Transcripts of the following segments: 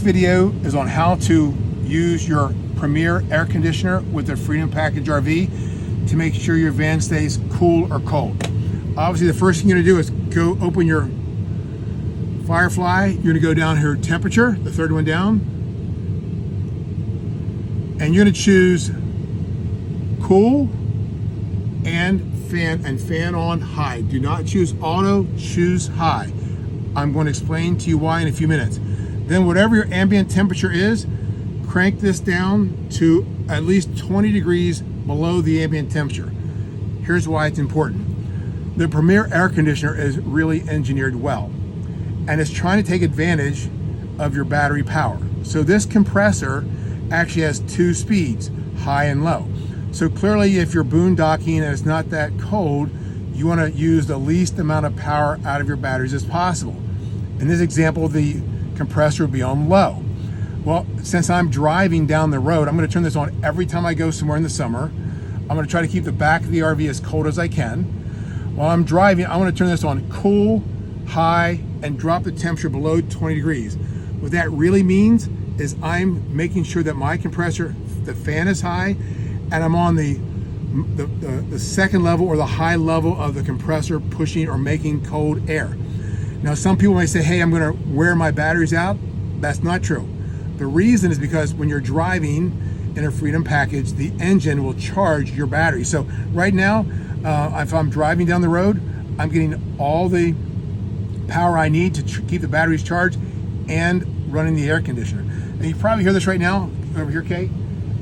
video is on how to use your Premier air conditioner with the Freedom Package RV to make sure your van stays cool or cold. Obviously, the first thing you're gonna do is go open your Firefly. You're gonna go down here, temperature, the third one down. And you're gonna choose cool and fan on high. Do not choose auto, choose high. I'm going to explain to you why in a few minutes. Then whatever your ambient temperature is, crank this down to at least 20 degrees below the ambient temperature. Here's why it's important. The Premier air conditioner is really engineered well, and it's trying to take advantage of your battery power. So this compressor actually has two speeds, high and low. So clearly, if you're boondocking and it's not that cold, you want to use the least amount of power out of your batteries as possible. In this example, the compressor would be on low. Well, since I'm driving down the road, I'm going to turn this on every time I go somewhere in the summer. I'm going to try to keep the back of the RV as cold as I can. While I'm driving, I want to turn this on cool, high, and drop the temperature below 20 degrees. What that really means is I'm making sure that my compressor, the fan is high, and I'm on the second level or the high level of the compressor pushing or making cold air. Now, some people may say, hey, I'm gonna wear my batteries out. That's not true. The reason is because when you're driving in a Freedom Package, the engine will charge your battery. So right now, if I'm driving down the road, I'm getting all the power I need to keep the batteries charged and running the air conditioner. And you probably hear this right now, over here, Kate.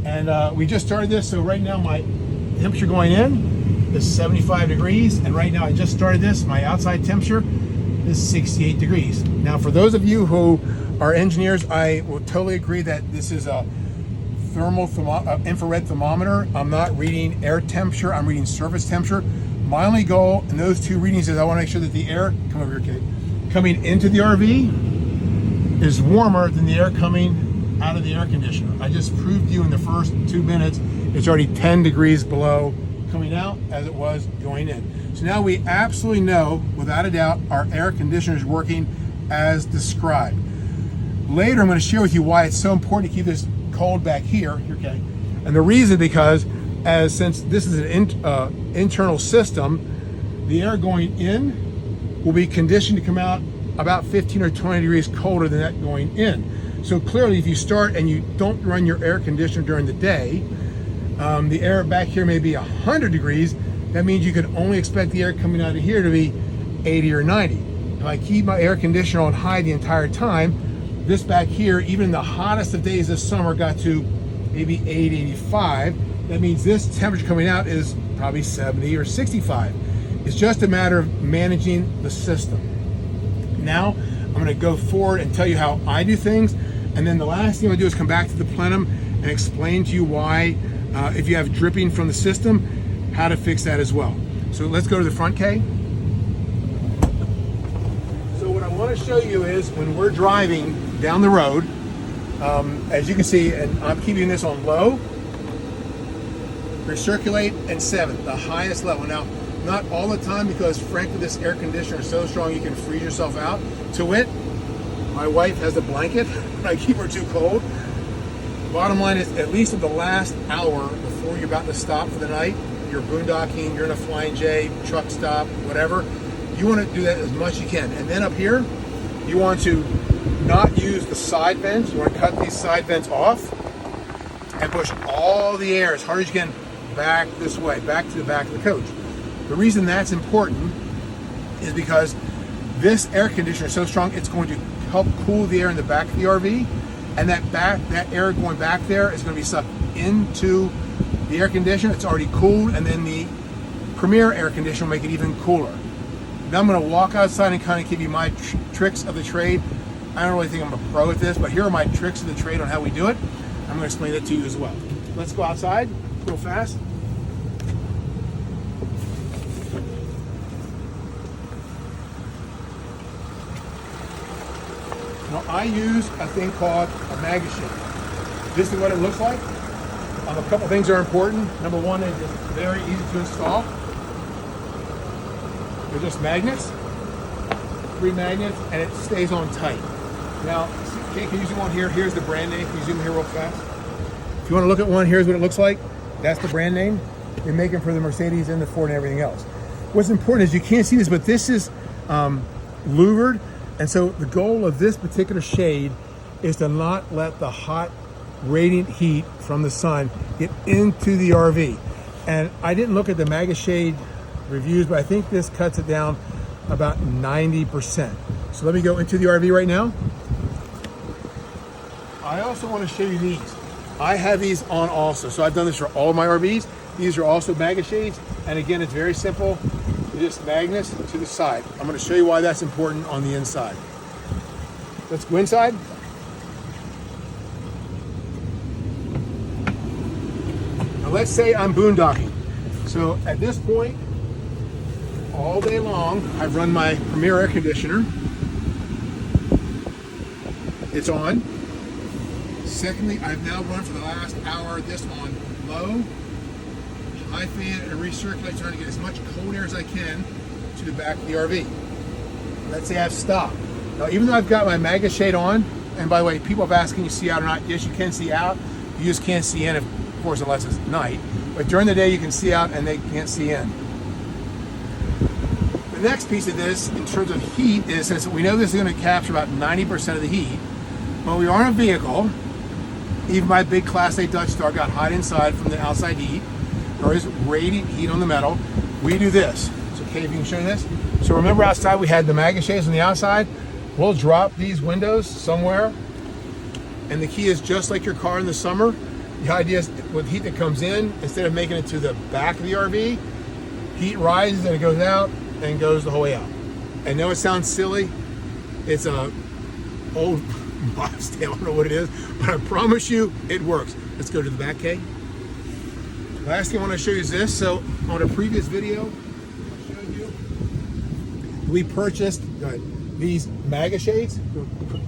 And we just started this, so right now my temperature going in is 75 degrees, and right now I just started this, my outside temperature is 68 degrees. Now, for those of you who are engineers, I will totally agree that this is a infrared thermometer. I'm not reading air temperature, I'm reading surface temperature. My only goal in those two readings is I want to make sure that the air, come over here, Kate, coming into the RV is warmer than the air coming out of the air conditioner. I just proved to you in the first 2 minutes, it's already 10 degrees below coming out as it was going in. So now we absolutely know, without a doubt, our air conditioner is working as described. Later, I'm going to share with you why it's so important to keep this cold back here, okay? And the reason, because since this is an internal system, the air going in will be conditioned to come out about 15 or 20 degrees colder than that going in. So clearly, if you start and you don't run your air conditioner during the day, the air back here may be 100 degrees. That means you can only expect the air coming out of here to be 80 or 90. If I keep my air conditioner on high the entire time, this back here, even in the hottest of days this summer, got to maybe 80, 85. That means this temperature coming out is probably 70 or 65. It's just a matter of managing the system. Now, I'm going to go forward and tell you how I do things, and then the last thing I'm going to do is come back to the plenum and explain to you why, if you have dripping from the system, how to fix that as well. So let's go to the front, Kay. So what I want to show you is when we're driving down the road, as you can see, and I'm keeping this on low, recirculate, and 7, the highest level. Now, not all the time, because frankly this air conditioner is so strong you can freeze yourself out. To wit, my wife has a blanket, I keep her too cold. Bottom line is, at least in the last hour before you're about to stop for the night, you're boondocking, you're in a Flying J, truck stop, whatever, you want to do that as much as you can. And then up here, you want to not use the side vents. You want to cut these side vents off and push all the air as hard as you can back this way, back to the back of the coach. The reason that's important is because this air conditioner is so strong, it's going to help cool the air in the back of the RV, and that air going back there is going to be sucked into the air conditioner. It's already cooled, and then the Premier air conditioner will make it even cooler. Now I'm going to walk outside and kind of give you my tricks of the trade. I don't really think I'm a pro at this, but here are my tricks of the trade on how we do it. I'm going to explain it to you as well. Let's go outside real fast. Now I use a thing called a magnet sheet. This is what it looks like. A couple things are important. Number one, it's very easy to install. They're just magnets, 3 magnets, and it stays on tight. Now, okay, can you zoom on here? Here's the brand name. Can you zoom here real fast? If you want to look at one, here's what it looks like. That's the brand name. They make them for the Mercedes and the Ford and everything else. What's important is you can't see this, but this is louvered. And so the goal of this particular shade is to not let the hot, radiant heat from the sun get into the RV. And I didn't look at the Maga Shade reviews, but I think this cuts it down about 90%. So let me go into the RV right now. I also want to show you these. I have these on also. So I've done this for all of my RVs. These are also Maga Shades. And again, it's very simple. Just magnets to the side. I'm going to show you why that's important on the inside. Let's go inside. Now let's say I'm boondocking. So at this point, all day long, I've run my Premier air conditioner. It's on. Secondly, I've now run for the last hour this on low, high fan, and recirculate, trying to get as much cold air as I can to the back of the RV. Let's say I've stopped. Now, even though I've got my Maga Shade on, and by the way, people have asked, can you see out or not? Yes, you can see out. You just can't see in, of course, unless it's night. But during the day, you can see out and they can't see in. The next piece of this, in terms of heat, is since we know this is going to capture about 90% of the heat, when we are in a vehicle, even my big Class 8 Dutch Star got hot inside from the outside heat. There is radiant heat on the metal. We do this. So, okay, if you can show this. So remember outside we had the Maga Shades on the outside. We'll drop these windows somewhere. And the key is just like your car in the summer. The idea is with heat that comes in, instead of making it to the back of the RV, heat rises and it goes out and goes the whole way out. I know it sounds silly. It's a old box tail, I don't know what it is, but I promise you it works. Let's go to the back, Kay. Last thing I want to show you is this. So on a previous video, I showed you, we purchased these Maga Shades.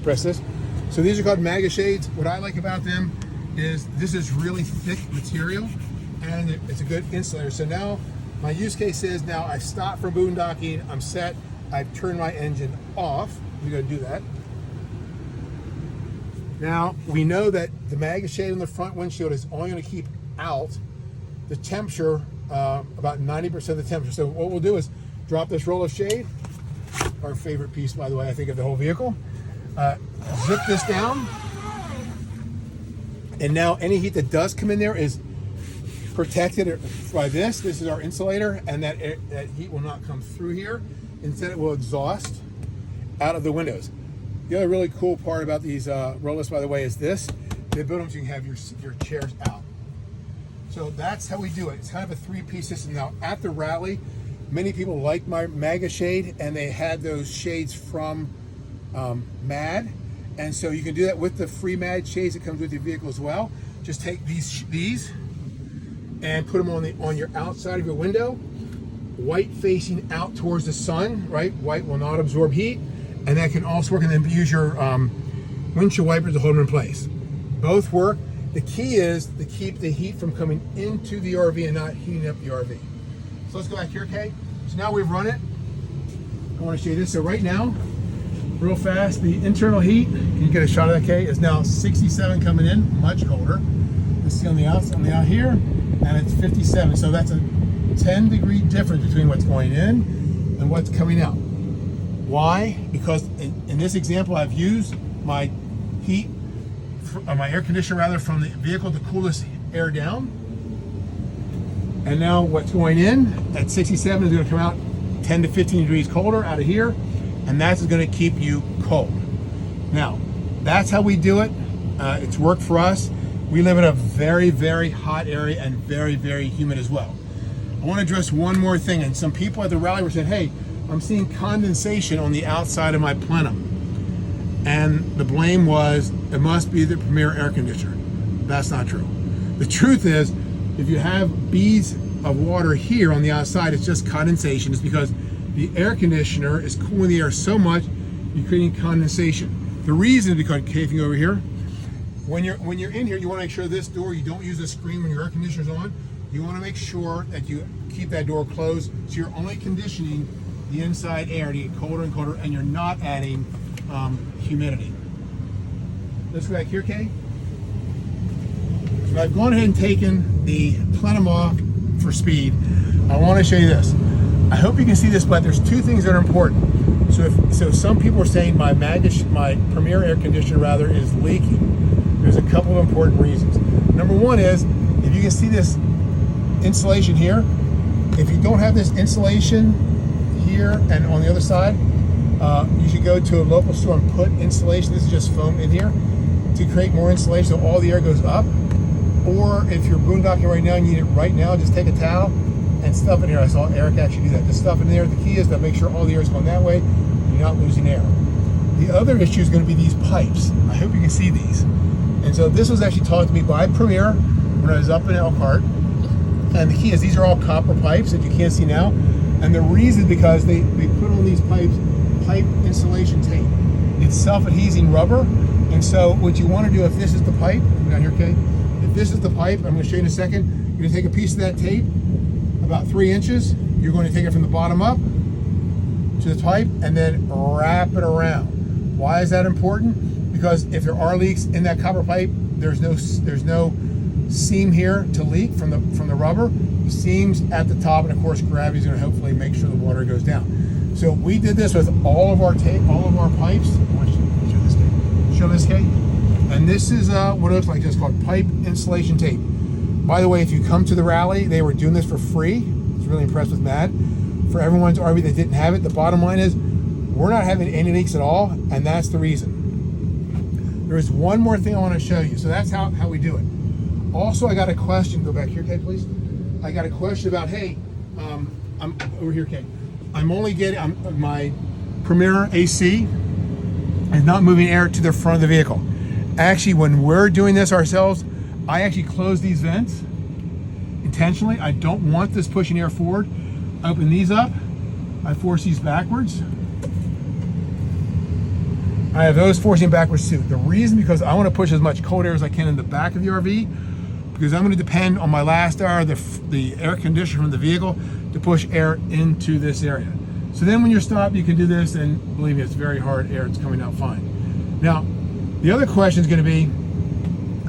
Press this. So these are called Maga Shades. What I like about them is this is really thick material and it's a good insulator. So now my use case is now I stopped from boondocking, I'm set, I've turned my engine off. We're going to do that. Now, we know that the Maga Shade on the front windshield is only going to keep out the temperature, about 90% of the temperature. So what we'll do is drop this roll of shade, our favorite piece, by the way, I think, of the whole vehicle. Zip this down. And now any heat that does come in there is protected by this. This is our insulator, and that heat will not come through here. Instead, it will exhaust out of the windows. The other really cool part about these rollers, by the way, is this. They build them so you can have your chairs out. So that's how we do it. It's kind of a three-piece system. Now, at the rally, many people liked my Maga Shade, and they had those shades from MAD. And so you can do that with the free MAD shades that comes with your vehicle as well. Just take these and put them on your outside of your window, white facing out towards the sun, right? White will not absorb heat. And that can also work, and then use your windshield wipers to hold them in place. Both work. The key is to keep the heat from coming into the RV and not heating up the RV. So let's go back here, Kay. So now we've run it. I want to show you this. So right now, real fast, the internal heat, can you get a shot of that, Kay, is now 67 coming in, much colder. Let's see on the out here, and it's 57. So that's a 10-degree difference between what's going in and what's coming out. Why? Because in this example, I've used my heat, my air conditioner rather, from the vehicle to cool this air down. And now what's going in at 67 is going to come out 10 to 15 degrees colder out of here, and that's going to keep you cold. Now, that's how we do it. It's worked for us. We live in a very, very hot area and very, very humid as well. I want to address one more thing, and some people at the rally were saying, hey, I'm seeing condensation on the outside of my plenum. And the blame was, it must be the Premier air conditioner. That's not true. The truth is, if you have beads of water here on the outside, it's just condensation. It's because the air conditioner is cooling the air so much, you're creating condensation. The reason is because, okay, if you go over here, when you're in here, you want to make sure this door, you don't use the screen when your air conditioner's on. You want to make sure that you keep that door closed, so you're only conditioning the inside air to get colder and colder, and you're not adding humidity. Let's go back here, Kay. So I've gone ahead and taken the plenum off for speed. I want to show you this. I hope you can see this, but there's two things that are important. So some people are saying my Premier air conditioner rather is leaking. There's a couple of important reasons. Number one is, if you can see this insulation here, if you don't have this insulation here and on the other side, you should go to a local store and put insulation. This is just foam in here to create more insulation so all the air goes up. Or if you're boondocking right now and you need it right now, just take a towel and stuff it in here. I saw Eric actually do that. Just stuff it in there. The key is to make sure all the air is going that way. You're not losing air. The other issue is going to be these pipes. I hope you can see these. And so this was actually taught to me by Premier when I was up in Elkhart. And the key is these are all copper pipes that you can't see now. And the reason is because they put on these pipes pipe insulation tape. It's self-adhesing rubber. And so what you want to do, if this is the pipe, down here, okay? If this is the pipe, I'm going to show you in a second. You're going to take a piece of that tape, about 3 inches. You're going to take it from the bottom up to the pipe and then wrap it around. Why is that important? Because if there are leaks in that copper pipe, there's no seam here to leak from the rubber. The seam's at the top, and of course gravity is going to hopefully make sure the water goes down. So we did this with all of our tape, all of our pipes. I want you to show this, Kate. Show this, Kate. And this is what it looks like. It's called pipe insulation tape. By the way, if you come to the rally, they were doing this for free. I was really impressed with Matt. For everyone's RV that didn't have it, the bottom line is we're not having any leaks at all, and that's the reason. There is one more thing I want to show you. So that's how we do it. Also, I got a question. Go back here, Kate, please. I got a question about, hey, I'm over here, Kate. I'm only getting my Premier AC is not moving air to the front of the vehicle. Actually, when we're doing this ourselves, I actually close these vents intentionally. I don't want this pushing air forward. I open these up. I force these backwards. I have those forcing backwards too. The reason, because I want to push as much cold air as I can in the back of the RV, because I'm going to depend on my last hour, the air conditioner from the vehicle, to push air into this area. So then when you're stopped, you can do this, and believe me, it's very hard air. It's coming out fine. Now, the other question is going to be,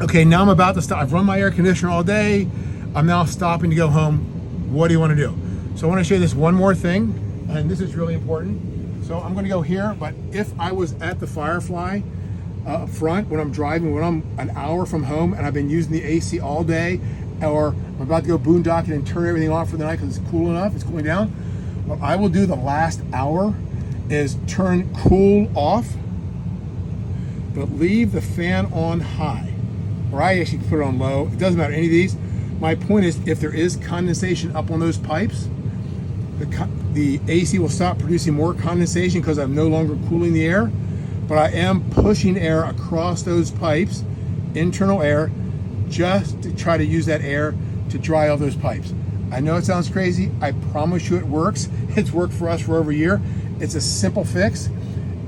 okay, now I'm about to stop. I've run my air conditioner all day. I'm now stopping to go home. What do you want to do? So I want to show you this one more thing, and this is really important. So I'm going to go here, but if I was at the Firefly up front when I'm driving, when I'm an hour from home and I've been using the AC all day, or I'm about to go boondocking and turn everything off for the night because it's cool enough, it's cooling down, what I will do the last hour is turn cool off, but leave the fan on high, or I actually put it on low. It doesn't matter any of these. My point is, if there is condensation up on those pipes, the AC will stop producing more condensation because I'm no longer cooling the air, but I am pushing air across those pipes, internal air, just to try to use that air to dry all those pipes. I know it sounds crazy. I promise you it works. It's worked for us for over a year. It's a simple fix.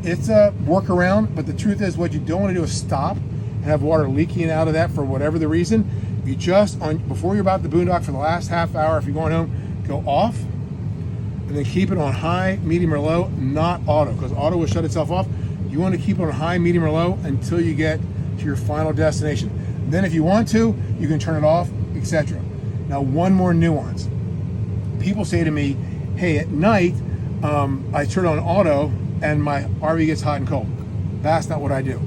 It's a workaround, but the truth is what you don't want to do is stop and have water leaking out of that for whatever the reason. You just, before you're about to boondock for the last half hour, if you're going home, go off and then keep it on high, medium, or low, not auto, because auto will shut itself off. You want to keep it on high, medium, or low until you get to your final destination. Then if you want to, you can turn it off, etc. Now, one more nuance. People say to me, hey, at night, I turn on auto and my RV gets hot and cold. That's not what I do.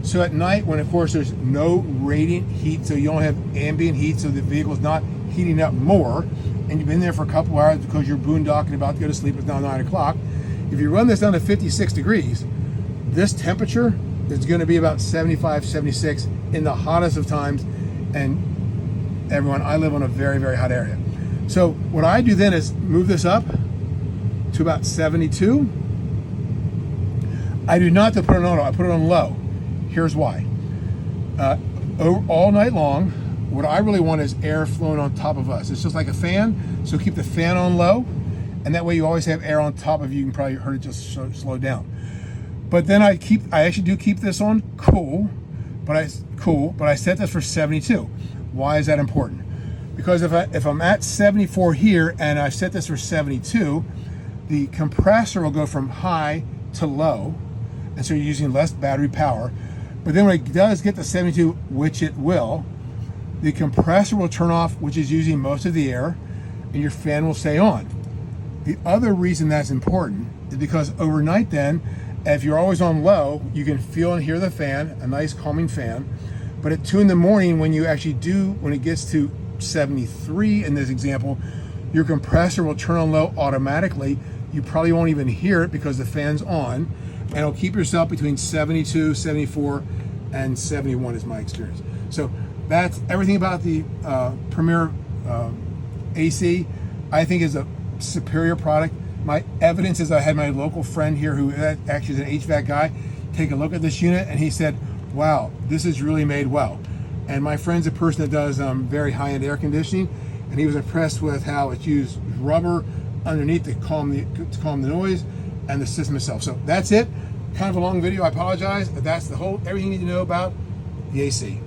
So at night, when of course there's no radiant heat, so you don't have ambient heat, so the vehicle's not heating up more, and you've been there for a couple hours because you're boondocking, about to go to sleep, it's now 9 o'clock. If you run this down to 56 degrees, this temperature is going to be about 75, 76 in the hottest of times. And everyone, I live on a very, very hot area. So what I do then is move this up to about 72. I do not put it on auto, I put it on low. Here's why. All night long, what I really want is air flowing on top of us. It's just like a fan, so keep the fan on low, and that way you always have air on top of you. You can probably heard it just slow down. But then I actually do keep this on cool, but I set this for 72. Why is that important? Because if I'm at 74 here and I set this for 72, the compressor will go from high to low, and so you're using less battery power. But then when it does get to 72, which it will, the compressor will turn off, which is using most of the air, and your fan will stay on. The other reason that's important is because overnight then, if you're always on low, you can feel and hear the fan, a nice calming fan. But at 2 in the morning, when it gets to 73 in this example, your compressor will turn on low automatically. You probably won't even hear it because the fan's on, and it'll keep yourself between 72, 74, and 71 is my experience. So that's everything about the Premier AC. I think is a superior product. My evidence is I had my local friend here who actually is an HVAC guy take a look at this unit, and he said, wow, this is really made well. And my friend's a person that does very high-end air conditioning, and he was impressed with how it's used rubber underneath to calm the noise and the system itself. So that's it. Kind of a long video, I apologize, but that's everything you need to know about the AC.